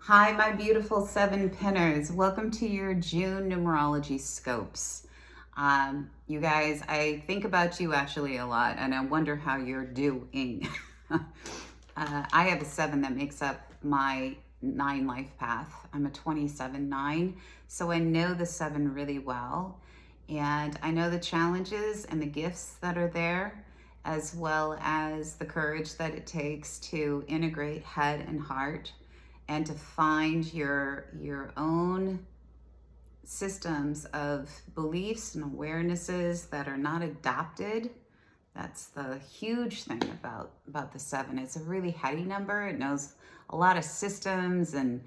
Hi, my beautiful seven pinners. Welcome to your June Numerology Scopes. You guys, I think about you actually a lot, and I wonder how you're doing. I have a 7 that makes up my 9 life path. I'm a 27-9, so I know the 7 really well. And I know the challenges and the gifts that are there, as well as the courage that it takes to integrate head and heart and to find your own systems of beliefs and awarenesses that are not adopted. That's the huge thing about the 7. It's a really heady number. It knows a lot of systems and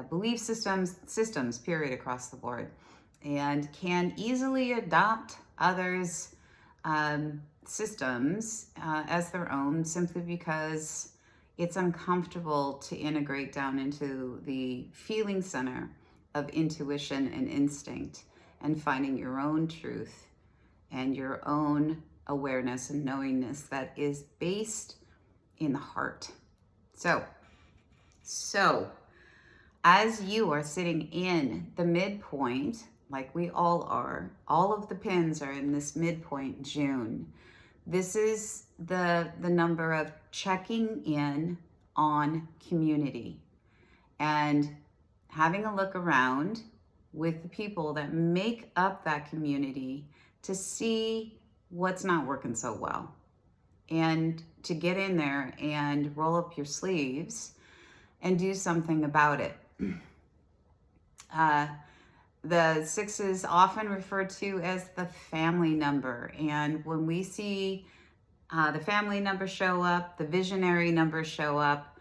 belief systems period across the board, and can easily adopt others' systems as their own, simply because it's uncomfortable to integrate down into the feeling center of intuition and instinct and finding your own truth and your own awareness and knowingness that is based in the heart. So as you are sitting in the midpoint, like we all are, all of the pins are in this midpoint June. This is the number of checking in on community and having a look around with the people that make up that community to see what's not working so well, and to get in there and roll up your sleeves and do something about it. The 6 is often referred to as the family number. And when we see the family number show up, the visionary number show up,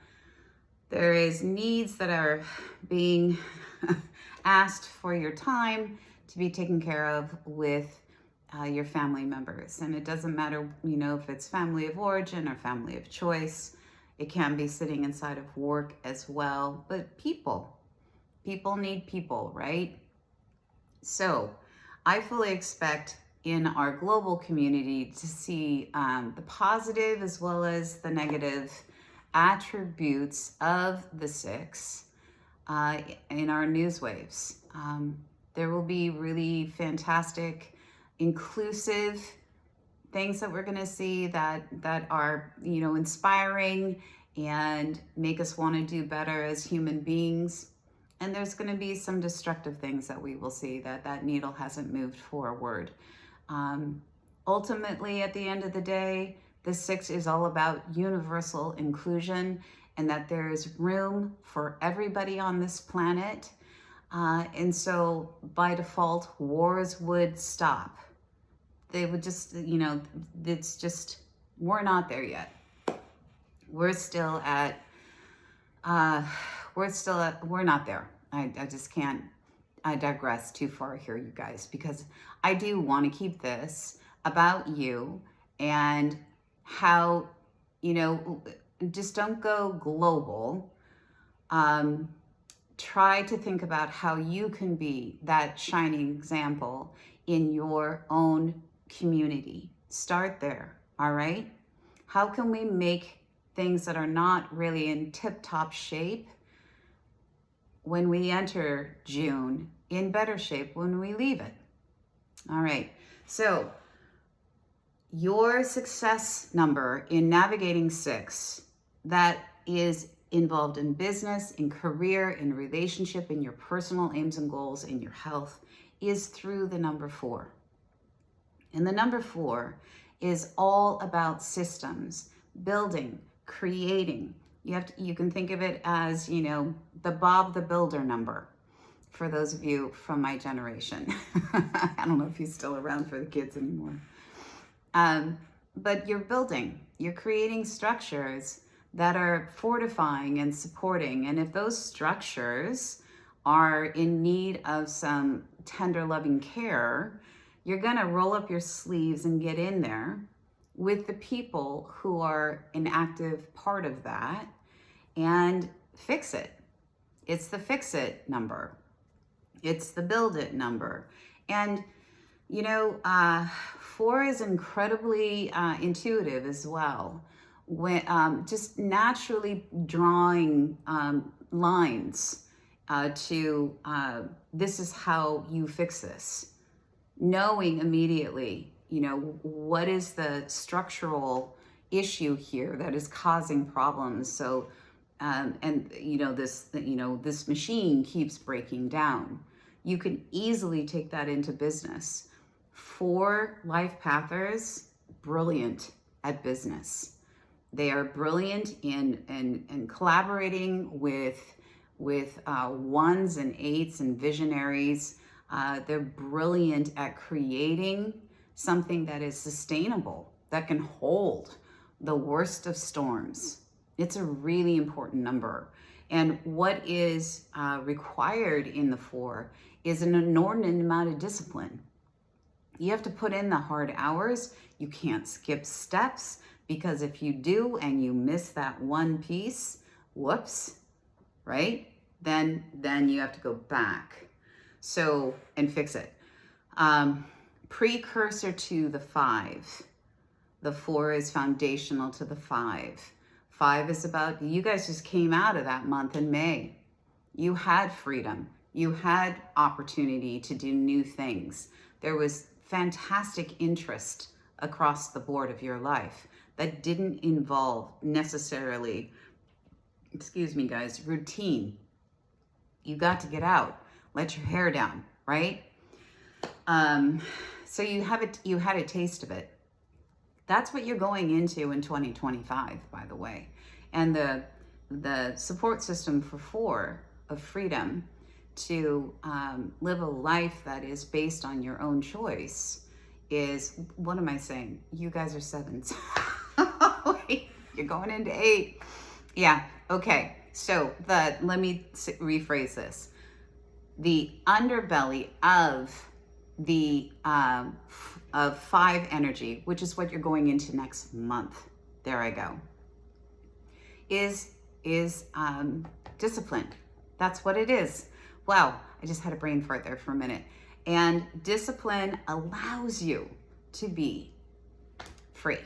there is needs that are being asked for your time to be taken care of with your family members. And it doesn't matter, if it's family of origin or family of choice. It can be sitting inside of work as well. But people need people, right? So I fully expect in our global community to see the positive as well as the negative attributes of the 6 in our news waves. There will be really fantastic, inclusive things that we're going to see that are, inspiring and make us want to do better as human beings. And there's going to be some destructive things that we will see, that needle hasn't moved forward. Ultimately, at the end of the day, the 6 is all about universal inclusion, and that there is room for everybody on this planet. And so by default, wars would stop. They would just, it's just, we're not there yet. We're not there. I just can't, I digress too far here, you guys, because I do want to keep this about you and how, just don't go global. Try to think about how you can be that shining example in your own community. Start there, all right? How can we make things that are not really in tip-top shape when we enter June in better shape when we leave it? All right, so your success number in navigating 6, that is involved in business, in career, in relationship, in your personal aims and goals, in your health, is through the number 4. And the number 4 is all about systems, building, creating. You can think of it as, the Bob the Builder number, for those of you from my generation. I don't know if he's still around for the kids anymore. But you're building, you're creating structures that are fortifying and supporting. And if those structures are in need of some tender, loving care, you're going to roll up your sleeves and get in there with the people who are an active part of that and fix it. It's the fix it number. It's the build it number. And 4 is incredibly intuitive as well. When just naturally drawing lines this is how you fix this. Knowing immediately, what is the structural issue here that is causing problems. So, this machine keeps breaking down. You can easily take that into business. 4 life pathers, brilliant at business. They are brilliant in collaborating with ones and eights and visionaries. They're brilliant at creating something that is sustainable, that can hold the worst of storms. It's a really important number. And what is required in the 4 is an inordinate amount of discipline. You have to put in the hard hours. You can't skip steps, because if you do and you miss that one piece, whoops, right? Then you have to go back and fix it. Precursor to the 5. The 4 is foundational to the 5. 5 is about, you guys just came out of that month in May. You had freedom. You had opportunity to do new things. There was fantastic interest across the board of your life that didn't involve necessarily, routine. You got to get out, let your hair down, right? So you had a taste of it. That's what you're going into in 2025, by the way. And the support system for 4 of freedom to live a life that is based on your own choice is, what am I saying? You guys are 7s. Wait, you're going into 8. Yeah, okay. So let me rephrase this. The underbelly of the of 5 energy, which is what you're going into next month. There I go. Is discipline. That's what it is. Wow, I just had a brain fart there for a minute. And discipline allows you to be free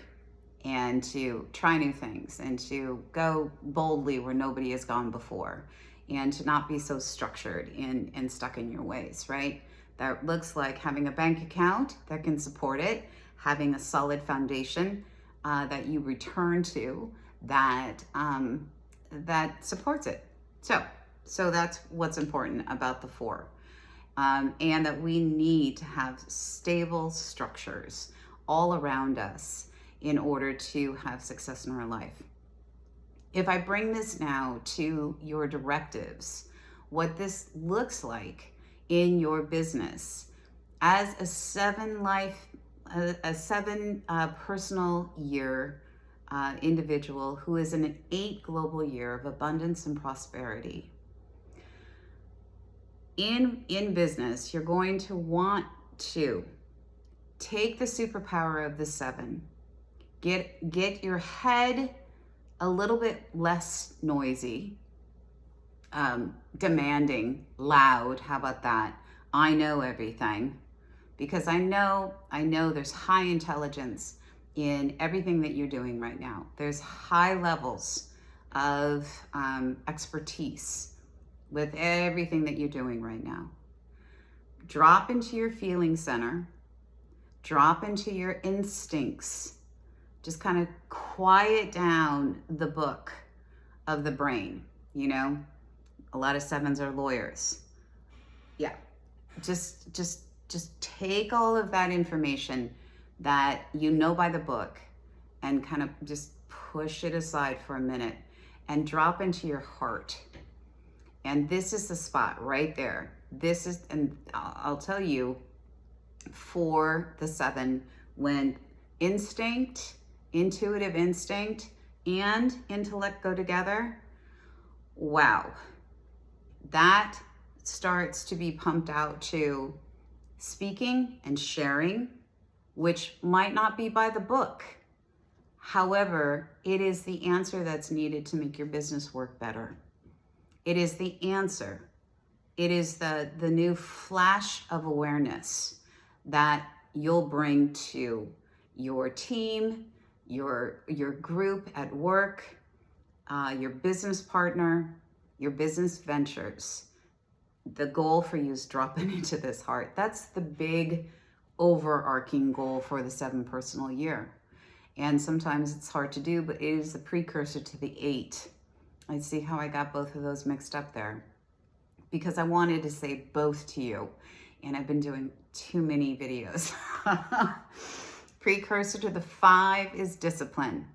and to try new things and to go boldly where nobody has gone before, and to not be so structured and stuck in your ways, right? That looks like having a bank account that can support it, having a solid foundation that you return to that supports it. So that's what's important about the 4. And that we need to have stable structures all around us in order to have success in our life. If I bring this now to your directives, what this looks like in your business as a 7 personal year individual who is in an 8 global year of abundance and prosperity. In business, you're going to want to take the superpower of the 7, get your head a little bit less noisy, demanding, loud. How about that? I know everything, because I know there's high intelligence in everything that you're doing right now. There's high levels of expertise with everything that you're doing right now. Drop into your feeling center, drop into your instincts. Just kind of quiet down the book of the brain. A lot of 7s are lawyers. Yeah, just take all of that information that you know by the book and kind of just push it aside for a minute and drop into your heart. And this is the spot right there. And I'll tell you, for the 7, when intuitive instinct and intellect go together, wow, that starts to be pumped out to speaking and sharing, which might not be by the book. However, it is the answer that's needed to make your business work better. It is the answer. It is the new flash of awareness that you'll bring to your team, your group at work, your business partner, your business ventures. The goal for you is dropping into this heart. That's the big overarching goal for the 7 personal year. And sometimes it's hard to do, but it is the precursor to the 8. I see how I got both of those mixed up there, because I wanted to say both to you, and I've been doing too many videos. Precursor to the 5 is discipline.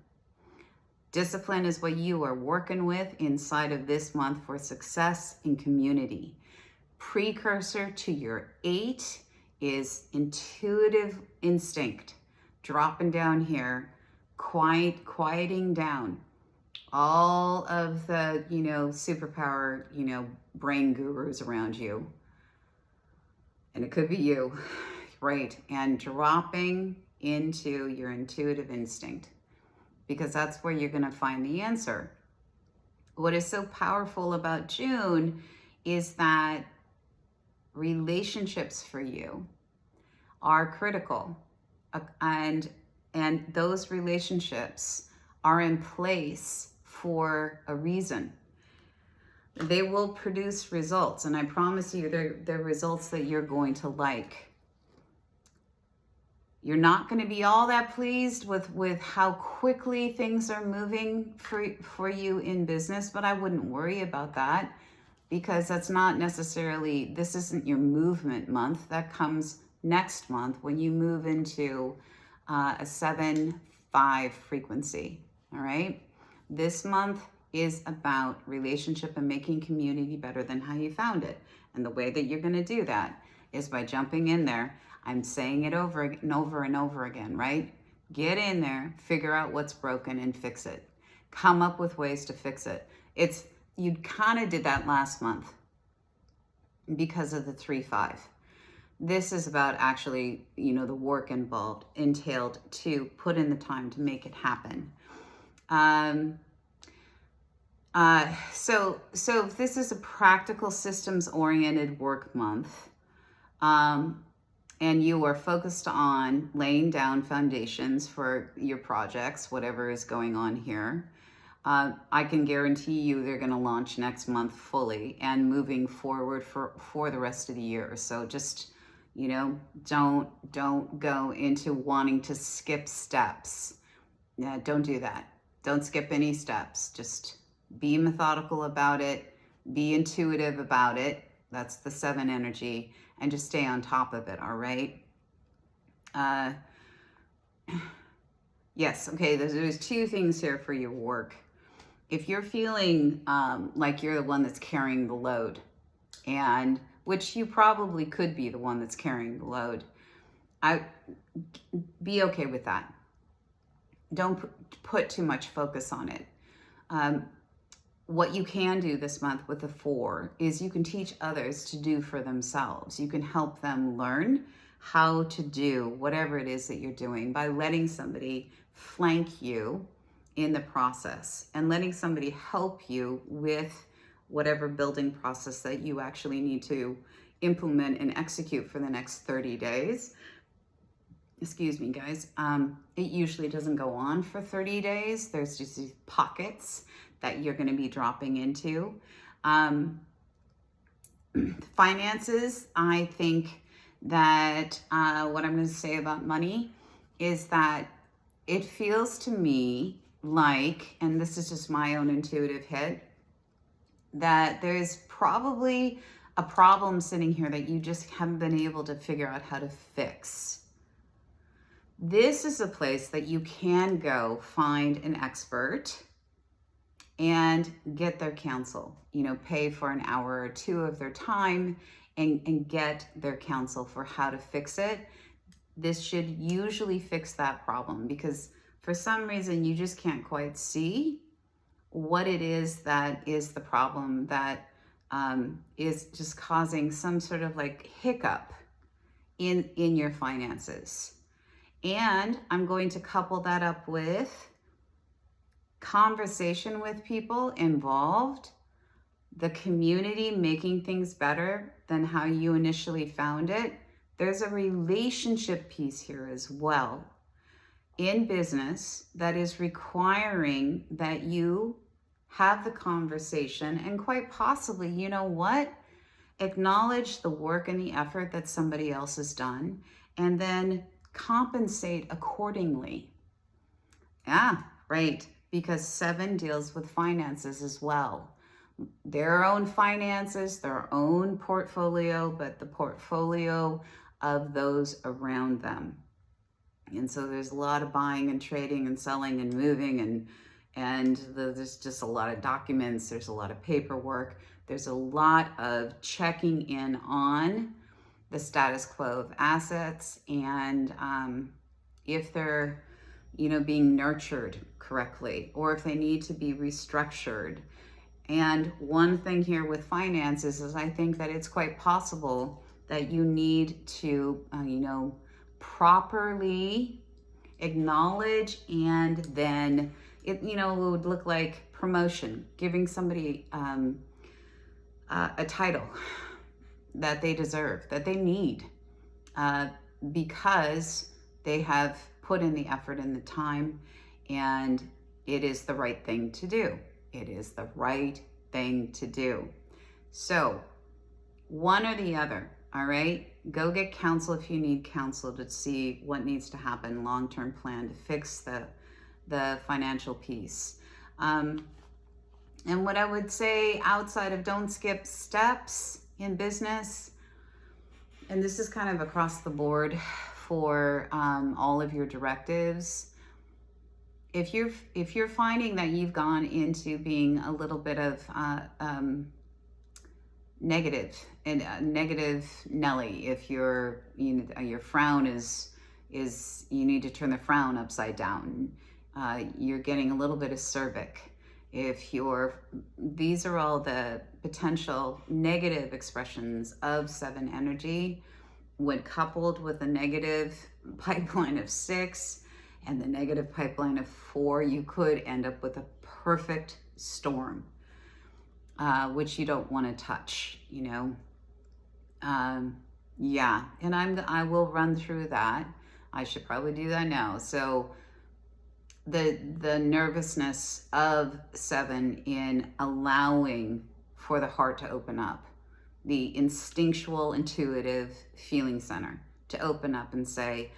Discipline is what you are working with inside of this month for success in community. Precursor to your 8 is intuitive instinct, dropping down here, quieting down all of the, superpower, brain gurus around you. And it could be you, right? And dropping into your intuitive instinct, because that's where you're going to find the answer. What is so powerful about June is that relationships for you are critical, and those relationships are in place for a reason. They will produce results, and I promise you they're results that you're going to like. You're not going to be all that pleased with how quickly things are moving for you in business, but I wouldn't worry about that, because that's not necessarily, this isn't your movement month. That comes next month when you move into a 7-5 frequency, all right? This month is about relationship and making community better than how you found it. And the way that you're going to do that is by jumping in there. I'm saying it over and over and over again, right? Get in there, figure out what's broken and fix it. Come up with ways to fix it. You kind of did that last month because of the 3-5. This is about actually, the work entailed to put in the time to make it happen. So if this is a practical systems-oriented work month, and you are focused on laying down foundations for your projects, whatever is going on here, I can guarantee you they're going to launch next month fully and moving forward for the rest of the year. So just, don't go into wanting to skip steps. Yeah, don't do that. Don't skip any steps. Just be methodical about it. Be intuitive about it. That's the 7 energy. And just stay on top of it, all right? Yes, okay, there's 2 things here for your work. If you're feeling like you're the one that's carrying the load, and which you probably could be the one that's carrying the load, be okay with that. Don't put too much focus on it. What you can do this month with the 4 is you can teach others to do for themselves. You can help them learn how to do whatever it is that you're doing by letting somebody flank you in the process and letting somebody help you with whatever building process that you actually need to implement and execute for the next 30 days. Excuse me, guys. It usually doesn't go on for 30 days. There's just these pockets that you're going to be dropping into. Finances, I think that what I'm going to say about money is that it feels to me like, and this is just my own intuitive hit, that there's probably a problem sitting here that you just haven't been able to figure out how to fix. This is a place that you can go find an expert and get their counsel, pay for an hour or 2 of their time and get their counsel for how to fix it. This should usually fix that problem, because for some reason you just can't quite see what it is that is the problem that is just causing some sort of like hiccup in your finances. And I'm going to couple that up with conversation with people involved, the community making things better than how you initially found it. There's a relationship piece here as well in business that is requiring that you have the conversation, and quite possibly, you know what? Acknowledge the work and the effort that somebody else has done, and then compensate accordingly. Yeah, right. Because 7 deals with finances as well. Their own finances, their own portfolio, but the portfolio of those around them. And so there's a lot of buying and trading and selling and moving, and there's just a lot of documents, there's a lot of paperwork, there's a lot of checking in on the status quo of assets, and if they're, being nurtured correctly, or if they need to be restructured. And one thing here with finances is I think that it's quite possible that you need to, properly acknowledge, and then it would look like promotion, giving somebody a title that they deserve, that they need, because they have put in the effort and the time, and it is the right thing to do. It is the right thing to do. So one or the other, all right? Go get counsel if you need counsel to see what needs to happen, long-term plan to fix the financial piece. And what I would say outside of don't skip steps in business, and this is kind of across the board for all of your directives, if you're finding that you've gone into being a little bit of negative Nelly, if your frown is you need to turn the frown upside down, you're getting a little bit acerbic. These are all the potential negative expressions of 7 energy. When coupled with a negative pipeline of 6 and the negative pipeline of 4, you could end up with a perfect storm, which you don't want to touch, yeah, and I will run through that. I should probably do that now. So the nervousness of 7 in allowing for the heart to open up, the instinctual, intuitive feeling center to open up and say,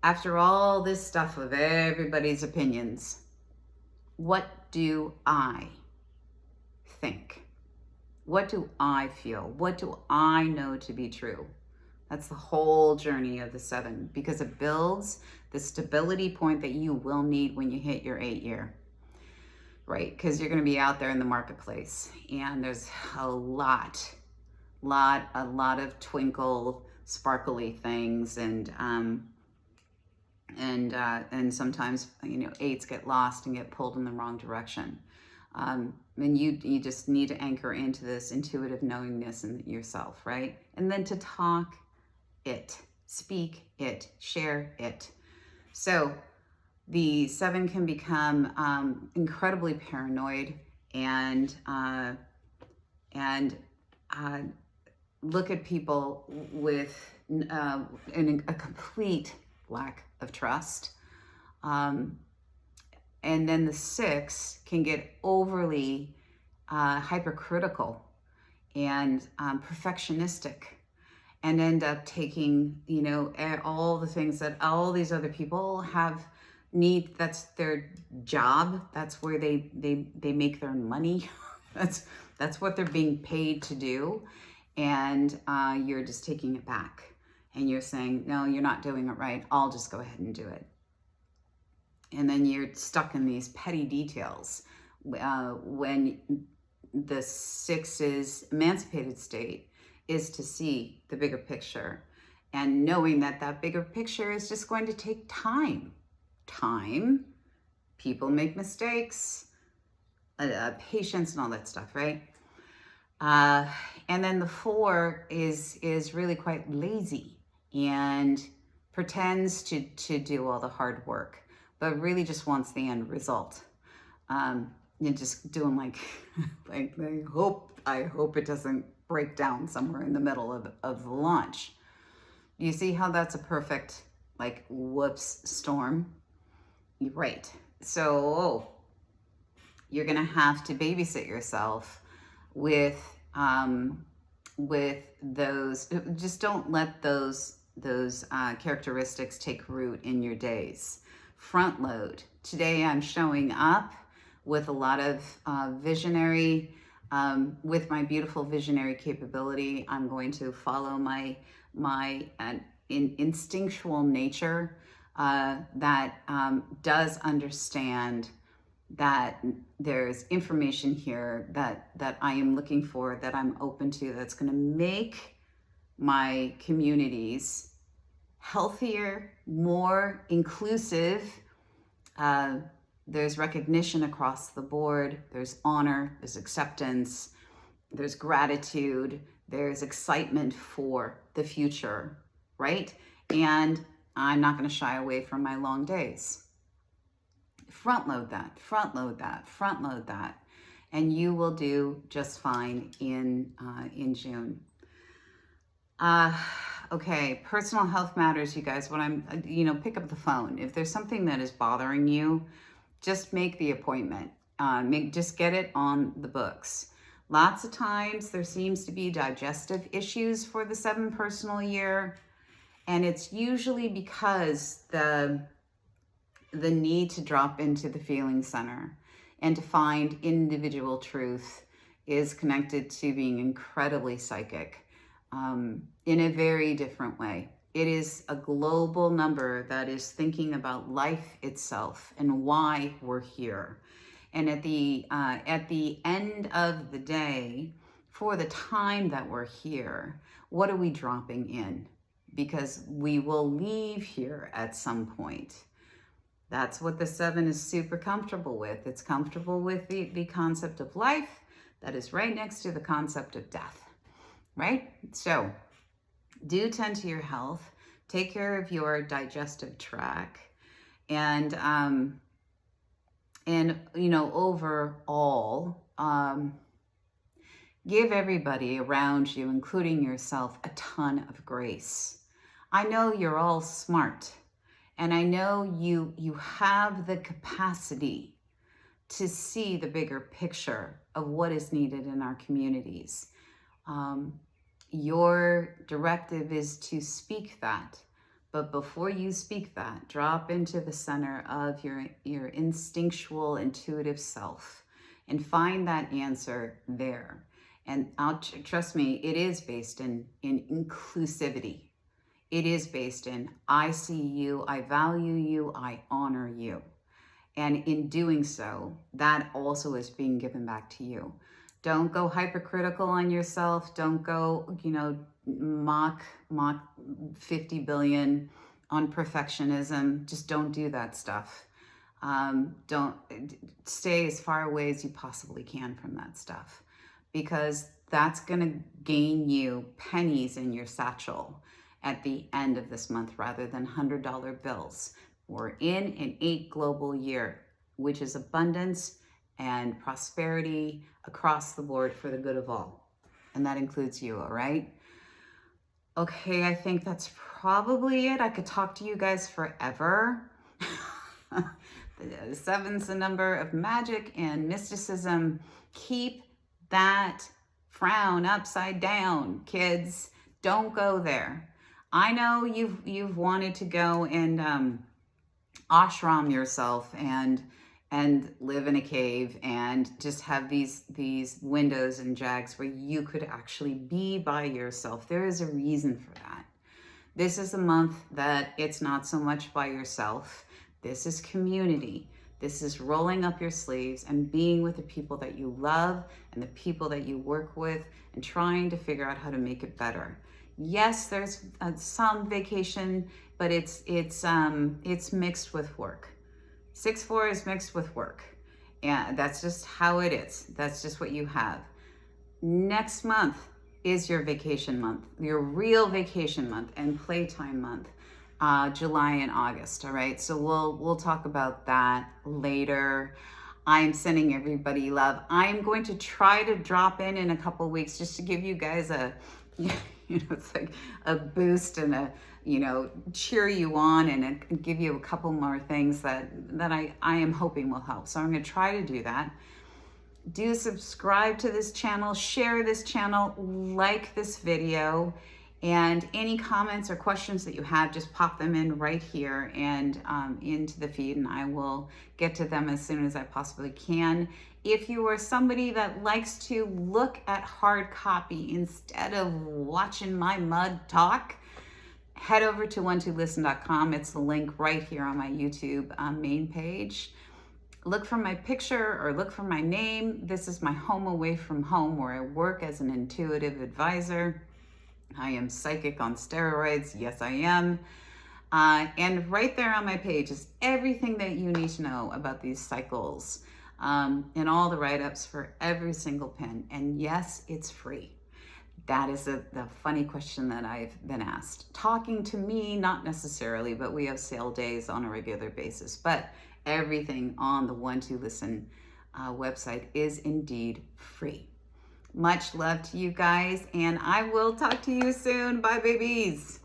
after all this stuff of everybody's opinions, what do I think? What do I feel? What do I know to be true? That's the whole journey of the 7, because it builds the stability point that you will need when you hit your 8 year, right? Because you're going to be out there in the marketplace, and there's a lot of twinkle, sparkly things, and sometimes 8s get lost and get pulled in the wrong direction. And you just need to anchor into this intuitive knowingness in yourself, right? And then to talk it, speak it, share it. So the 7 can become incredibly paranoid and look at people with a complete lack of trust. And then the 6 can get overly hypercritical and perfectionistic, and end up taking, all the things that all these other people need. That's their job. That's where they make their money. That's what they're being paid to do. And you're just taking it back. And you're saying, no, you're not doing it right. I'll just go ahead and do it. And then you're stuck in these petty details. When the 6's emancipated state is to see the bigger picture, and knowing that bigger picture is just going to take time. People make mistakes, patience and all that stuff, right? And then the 4 is really quite lazy and pretends to do all the hard work, but really just wants the end result. You're just doing like I hope it doesn't break down somewhere in the middle of the launch. You see how that's a perfect whoops storm? Right. So you're going to have to babysit yourself with those. Just don't let those characteristics take root in your days. Front load. Today I'm showing up with a lot of visionary, with my beautiful visionary capability. I'm going to follow my instinctual nature that does understand that there's information here that I am looking for, that I'm open to, that's going to make my communities healthier, more inclusive. There's recognition across the board. There's honor, there's acceptance, there's gratitude, there's excitement for the future, right? And I'm not going to shy away from my long days. Front load that, front load that, front load that, and you will do just fine in June. Okay, personal health matters, you guys. When I'm, pick up the phone. If there's something that is bothering you, just make the appointment. Just get it on the books. Lots of times there seems to be digestive issues for the 7 personal year, and it's usually because the need to drop into the feeling center and to find individual truth is connected to being incredibly psychic in a very different way. It is a global number that is thinking about life itself and why we're here. And at the end of the day, for the time that we're here, what are we dropping in? Because we will leave here at some point. That's what the 7 is super comfortable with. It's comfortable with the concept of life that is right next to the concept of death, right? So do tend to your health, take care of your digestive tract, and overall, give everybody around you, including yourself, a ton of grace. I know you're all smart, and I know you have the capacity to see the bigger picture of what is needed in our communities. Your directive is to speak that. But before you speak that, drop into the center of your instinctual, intuitive self and find that answer there. And trust me, it is based in inclusivity. It is based in, I see you, I value you, I honor you. And in doing so, that also is being given back to you. Don't go hypercritical on yourself. Don't go, mock 50 billion on perfectionism. Just don't do that stuff. Don't stay as far away as you possibly can from that stuff, because that's going to gain you pennies in your satchel at the end of this month rather than $100 bills. We're in an 8 global year, which is abundance and prosperity across the board for the good of all. And that includes you, all right? Okay, I think that's probably it. I could talk to you guys forever. The 7's the number of magic and mysticism. Keep that frown upside down, kids. Don't go there. I know you've wanted to go and ashram yourself and live in a cave and just have these windows and jags where you could actually be by yourself. There is a reason for that. This is a month that it's not so much by yourself. This is community. This is rolling up your sleeves and being with the people that you love and the people that you work with and trying to figure out how to make it better. Yes, there's some vacation, but it's mixed with work. 6-4 is mixed with work. And that's just how it is. That's just what you have. Next month is your vacation month, your real vacation month and playtime month, July and August. All right. So we'll talk about that later. I'm sending everybody love. I'm going to try to drop in a couple weeks just to give you guys it's like a boost and cheer you on and give you a couple more things that I am hoping will help. So I'm going to try to do that. Do subscribe to this channel, share this channel, like this video, and any comments or questions that you have, just pop them in right here and into the feed, and I will get to them as soon as I possibly can. If you are somebody that likes to look at hard copy instead of watching my mud talk, head over to 12listen.com. It's the link right here on my YouTube main page. Look for my picture or look for my name. This is my home away from home, where I work as an intuitive advisor. I am psychic on steroids. Yes, I am. And right there on my page is everything that you need to know about these cycles, and all the write-ups for every single pin. And yes, it's free. That is the funny question that I've been asked. Talking to me, not necessarily, but we have sale days on a regular basis. But everything on the 12listen website is indeed free. Much love to you guys, and I will talk to you soon. Bye, babies.